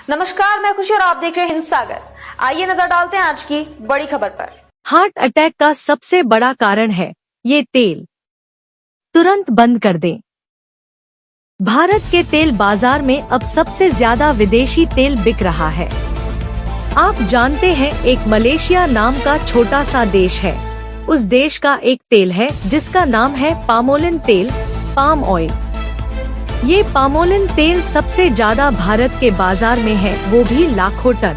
नमस्कार, मैं खुशी और आप देख रहे हैं हिंद सागर। आइए नजर डालते हैं आज की बड़ी खबर पर। हार्ट अटैक का सबसे बड़ा कारण है ये तेल, तुरंत बंद कर दें। भारत के तेल बाजार में अब सबसे ज्यादा विदेशी तेल बिक रहा है। आप जानते हैं, एक मलेशिया नाम का छोटा सा देश है। उस देश का एक तेल है जिसका नाम है पामोलिन तेल, पाम ऑयल। ये पामोलिन तेल सबसे ज्यादा भारत के बाजार में है, वो भी लाखों टन।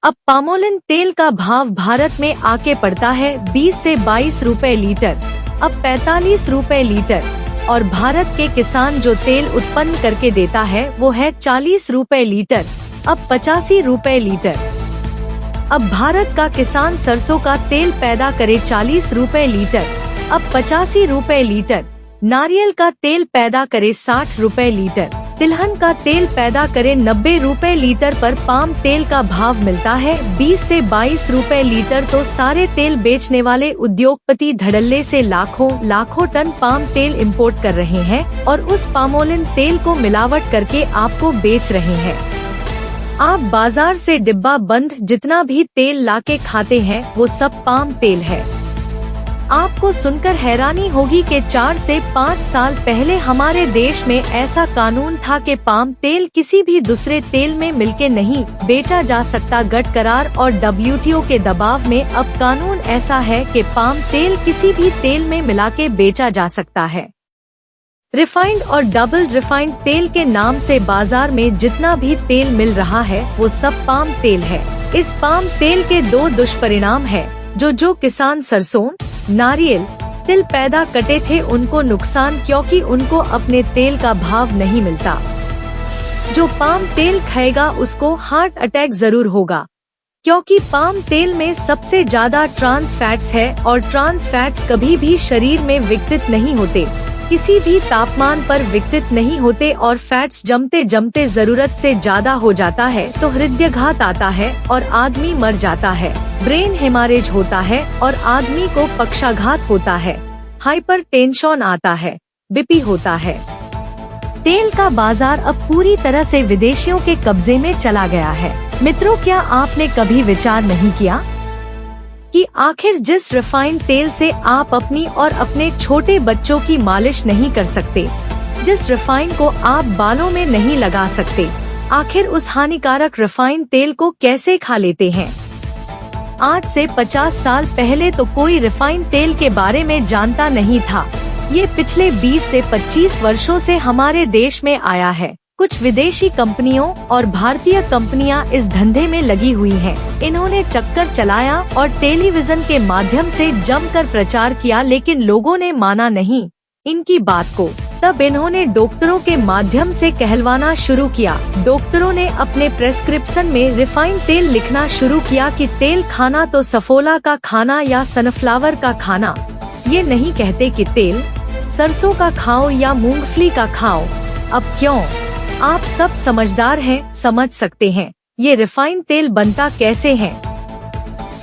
अब पामोलिन तेल का भाव भारत में आके पड़ता है 20 से 22 रुपए लीटर, अब 45 रुपए लीटर। और भारत के किसान जो तेल उत्पन्न करके देता है वो है 40 रुपए लीटर, अब 85 रुपए लीटर। अब भारत का किसान सरसों का तेल पैदा करे 40 रुपए लीटर, अब 85 रुपए लीटर। नारियल का तेल पैदा करे 60 रुपए लीटर, तिलहन का तेल पैदा करे 90 रुपए लीटर पर पाम तेल का भाव मिलता है 20 से 22 रुपए लीटर। तो सारे तेल बेचने वाले उद्योगपति धड़ल्ले से लाखों टन पाम तेल इंपोर्ट कर रहे हैं और उस पामोलिन तेल को मिलावट करके आपको बेच रहे हैं। आप बाजार से डिब्बा बंद जितना भी तेल लाके खाते हैं वो सब पाम तेल है। आपको सुनकर हैरानी होगी कि 4 से 5 साल पहले हमारे देश में ऐसा कानून था कि पाम तेल किसी भी दूसरे तेल में मिलके नहीं बेचा जा सकता। गट करार और WTO के दबाव में अब कानून ऐसा है कि पाम तेल किसी भी तेल में मिलाके बेचा जा सकता है। रिफाइंड और डबल रिफाइंड तेल के नाम से बाजार में जितना भी तेल मिल रहा है वो सब पाम तेल है। इस पाम तेल के 2 दुष्परिणाम है। जो किसान सरसों, नारियल, तिल पैदा करते थे उनको नुकसान, क्योंकि उनको अपने तेल का भाव नहीं मिलता। जो पाम तेल खाएगा उसको हार्ट अटैक जरूर होगा, क्योंकि पाम तेल में सबसे ज्यादा ट्रांस फैट्स है और ट्रांस फैट्स कभी भी शरीर में विघटित नहीं होते, किसी भी तापमान पर विघटित नहीं होते और फैट्स जमते जमते जरूरत से ज्यादा हो जाता है तो हृदयाघात आता है और आदमी मर जाता है, ब्रेन हेमरेज होता है और आदमी को पक्षाघात होता है, हाइपरटेंशन आता है, बीपी होता है। तेल का बाजार अब पूरी तरह से विदेशियों के कब्जे में चला गया है। मित्रों, क्या आपने कभी विचार नहीं किया कि आखिर जिस रिफाइंड तेल से आप अपनी और अपने छोटे बच्चों की मालिश नहीं कर सकते, जिस रिफाइंड को आप बालों में नहीं लगा सकते, आखिर उस हानिकारक रिफाइंड तेल को कैसे खा लेते हैं? आज से 50 साल पहले तो कोई रिफाइंड तेल के बारे में जानता नहीं था। ये पिछले 20 से 25 वर्षों से हमारे देश में आया है। कुछ विदेशी कंपनियों और भारतीय कंपनियां इस धंधे में लगी हुई हैं। इन्होंने चक्कर चलाया और टेलीविजन के माध्यम से जमकर प्रचार किया, लेकिन लोगों ने माना नहीं इनकी बात को। तब इन्होंने डॉक्टरों के माध्यम से कहलवाना शुरू किया। डॉक्टरों ने अपने प्रेस्क्रिप्शन में रिफाइंड तेल लिखना शुरू किया कि तेल खाना तो सफोला का खाना या सनफ्लावर का खाना, ये नहीं कहते कि तेल सरसों का खाओ या मूंगफली का खाओ। अब क्यों? आप सब समझदार हैं, समझ सकते हैं ये रिफाइंड तेल बनता कैसे है।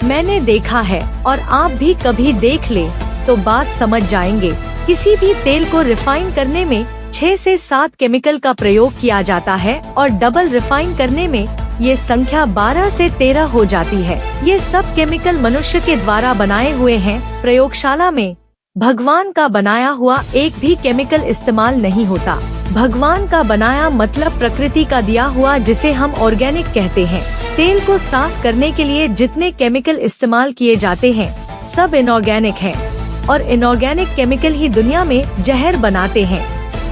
मैंने देखा है और आप भी कभी देख ले तो बात समझ जाएंगे। किसी भी तेल को रिफाइन करने में 6 से 7 केमिकल का प्रयोग किया जाता है और डबल रिफाइन करने में ये संख्या 12 से 13 हो जाती है। ये सब केमिकल मनुष्य के द्वारा बनाए हुए हैं। प्रयोगशाला में भगवान का बनाया हुआ एक भी केमिकल इस्तेमाल नहीं होता। भगवान का बनाया मतलब प्रकृति का दिया हुआ, जिसे हम ऑर्गेनिक कहते हैं। तेल को साफ करने के लिए जितने केमिकल इस्तेमाल किए जाते हैं सब इनऑर्गेनिक हैं और इनऑर्गेनिक केमिकल ही दुनिया में जहर बनाते हैं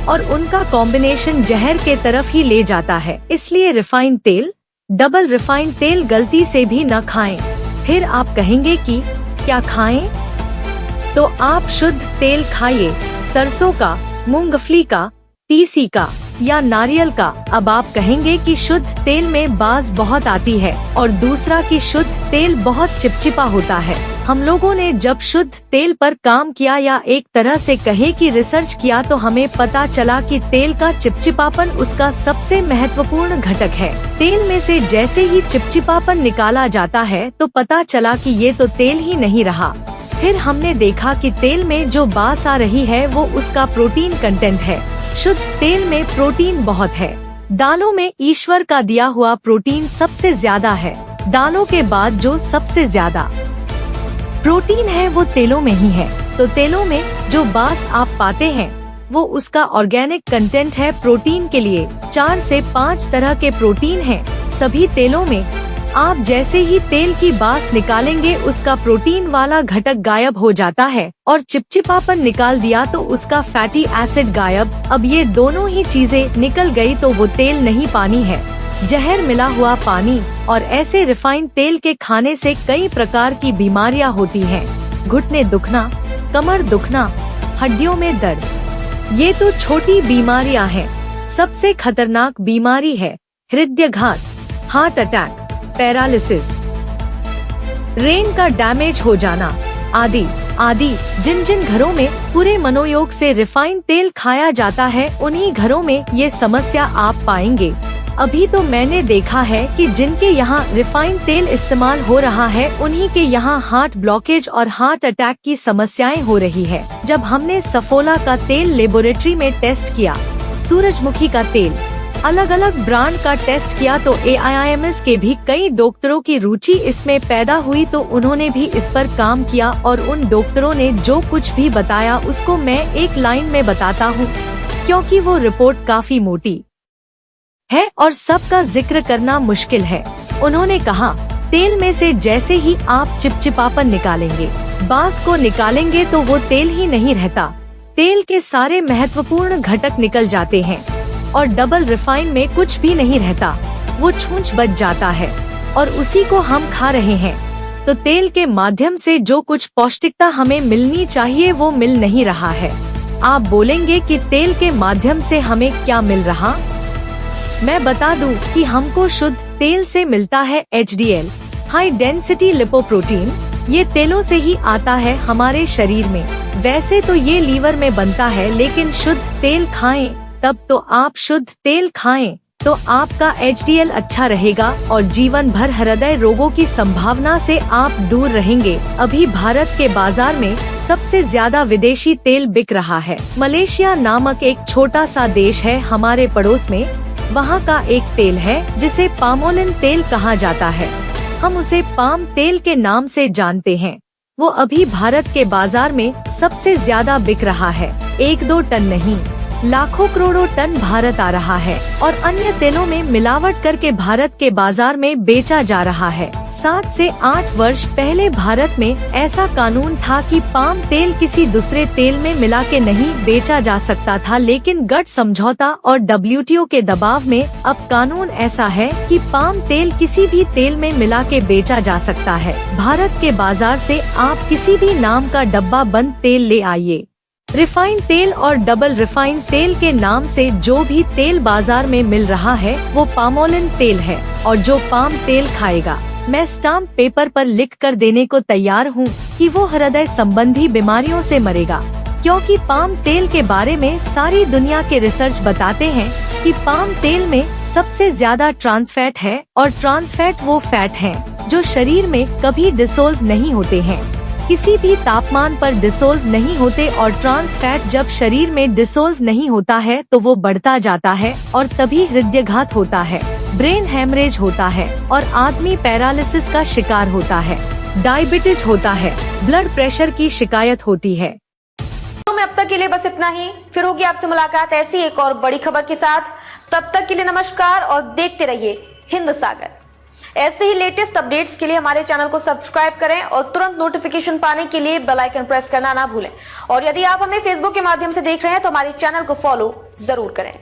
और उनका कॉम्बिनेशन जहर के तरफ ही ले जाता है। इसलिए रिफाइंड तेल, डबल रिफाइंड तेल गलती से भी न खाएं। फिर आप कहेंगे कि क्या खाएं? तो आप शुद्ध तेल खाइए, सरसों का, मूंगफली का, तीसी का या नारियल का। अब आप कहेंगे कि शुद्ध तेल में बाज बहुत आती है और दूसरा कि शुद्ध तेल बहुत चिपचिपा होता है। हम लोगों ने जब शुद्ध तेल पर काम किया या एक तरह से कहे कि रिसर्च किया तो हमें पता चला कि तेल का चिपचिपापन उसका सबसे महत्वपूर्ण घटक है। तेल में से जैसे ही चिपचिपापन निकाला जाता है तो पता चला कि ये तो तेल ही नहीं रहा। फिर हमने देखा कि तेल में जो बास आ रही है वो उसका प्रोटीन कंटेंट है। शुद्ध तेल में प्रोटीन बहुत है, दालों में ईश्वर का दिया हुआ प्रोटीन सबसे ज्यादा है। दालों के बाद जो सबसे ज्यादा प्रोटीन है वो तेलों में ही है। तो तेलों में जो बास आप पाते हैं वो उसका ऑर्गेनिक कंटेंट है। प्रोटीन के लिए 4 से 5 तरह के प्रोटीन हैं सभी तेलों में। आप जैसे ही तेल की बास निकालेंगे उसका प्रोटीन वाला घटक गायब हो जाता है और चिपचिपापन निकाल दिया तो उसका फैटी एसिड गायब। अब ये दोनों ही चीजें निकल गई तो वो तेल नहीं पानी है, जहर मिला हुआ पानी। और ऐसे रिफाइंड तेल के खाने से कई प्रकार की बीमारियां होती हैं। घुटने दुखना, कमर दुखना, हड्डियों में दर्द, ये तो छोटी बीमारियां हैं। सबसे खतरनाक बीमारी है हृदयाघात, हार्ट अटैक, पैरालिसिस, ब्रेन का डैमेज हो जाना आदि आदि। जिन जिन घरों में पूरे मनोयोग से रिफाइंड तेल खाया जाता है उन्हीं घरों में ये समस्या आप पाएंगे। अभी तो मैंने देखा है कि जिनके यहाँ रिफाइंड तेल इस्तेमाल हो रहा है उन्हीं के यहाँ हार्ट ब्लॉकेज और हार्ट अटैक की समस्याएं हो रही है। जब हमने सफोला का तेल लेबोरेटरी में टेस्ट किया, सूरजमुखी का तेल, अलग अलग ब्रांड का टेस्ट किया तो AIIMS के भी कई डॉक्टरों की रुचि इसमें पैदा हुई तो उन्होंने भी इस पर काम किया। और उन डॉक्टरों ने जो कुछ भी बताया उसको मैं एक लाइन में बताता हूँ क्योंकि वो रिपोर्ट काफी मोटी है और सबका जिक्र करना मुश्किल है। उन्होंने कहा, तेल में से जैसे ही आप चिपचिपापन निकालेंगे, बास को निकालेंगे तो वो तेल ही नहीं रहता, तेल के सारे महत्वपूर्ण घटक निकल जाते हैं और डबल रिफाइन में कुछ भी नहीं रहता, वो छूंछ बच जाता है और उसी को हम खा रहे हैं। तो तेल के माध्यम से जो कुछ पौष्टिकता हमें मिलनी चाहिए वो मिल नहीं रहा है। आप बोलेंगे कि तेल के माध्यम से हमें क्या मिल रहा? मैं बता दूं कि हमको शुद्ध तेल से मिलता है HDL, हाई डेंसिटी लिपोप्रोटीन। ये तेलों से ही आता है हमारे शरीर में। वैसे तो ये लीवर में बनता है लेकिन शुद्ध तेल खाएं तब तो आप शुद्ध तेल खाएं तो आपका HDL अच्छा रहेगा और जीवन भर हृदय रोगों की संभावना से आप दूर रहेंगे। अभी भारत के बाजार में सबसे ज्यादा विदेशी तेल बिक रहा है। मलेशिया नामक एक छोटा सा देश है हमारे पड़ोस में, वहाँ का एक तेल है जिसे पामोलिन तेल कहा जाता है। हम उसे पाम तेल के नाम से जानते हैं। वो अभी भारत के बाजार में सबसे ज्यादा बिक रहा है। 1-2 टन नहीं, लाखों करोड़ों टन भारत आ रहा है और अन्य तेलों में मिलावट करके भारत के बाजार में बेचा जा रहा है। 7 से 8 वर्ष पहले भारत में ऐसा कानून था कि पाम तेल किसी दूसरे तेल में मिला के नहीं बेचा जा सकता था, लेकिन गट समझौता और WTO के दबाव में अब कानून ऐसा है कि पाम तेल किसी भी तेल में मिला के बेचा जा सकता है। भारत के बाजार से आप किसी भी नाम का डब्बा बंद तेल ले आइए। रिफाइंड तेल और डबल रिफाइंड तेल के नाम से जो भी तेल बाजार में मिल रहा है वो पामोलिन तेल है। और जो पाम तेल खाएगा, मैं स्टाम्प पेपर पर लिख कर देने को तैयार हूँ कि वो हृदय संबंधी बीमारियों से मरेगा, क्योंकि पाम तेल के बारे में सारी दुनिया के रिसर्च बताते हैं कि पाम तेल में सबसे ज्यादा ट्रांसफैट है और ट्रांसफैट वो फैट हैं जो शरीर में कभी डिसोल्व नहीं होते हैं, किसी भी तापमान पर डिसोल्व नहीं होते। और ट्रांस फैट जब शरीर में डिसोल्व नहीं होता है तो वो बढ़ता जाता है और तभी हृदयाघात होता है, ब्रेन हैमरेज होता है और आदमी पैरालिसिस का शिकार होता है, डायबिटीज होता है, ब्लड प्रेशर की शिकायत होती है। अब तक के लिए बस इतना ही। फिर होगी आपसे मुलाकात ऐसी एक और बड़ी खबर के साथ। तब तक के लिए नमस्कार और देखते रहिए हिंद सागर। ऐसे ही लेटेस्ट अपडेट्स के लिए हमारे चैनल को सब्सक्राइब करें और तुरंत नोटिफिकेशन पाने के लिए बेल आइकन प्रेस करना ना भूलें। और यदि आप हमें फेसबुक के माध्यम से देख रहे हैं तो हमारे चैनल को फॉलो जरूर करें।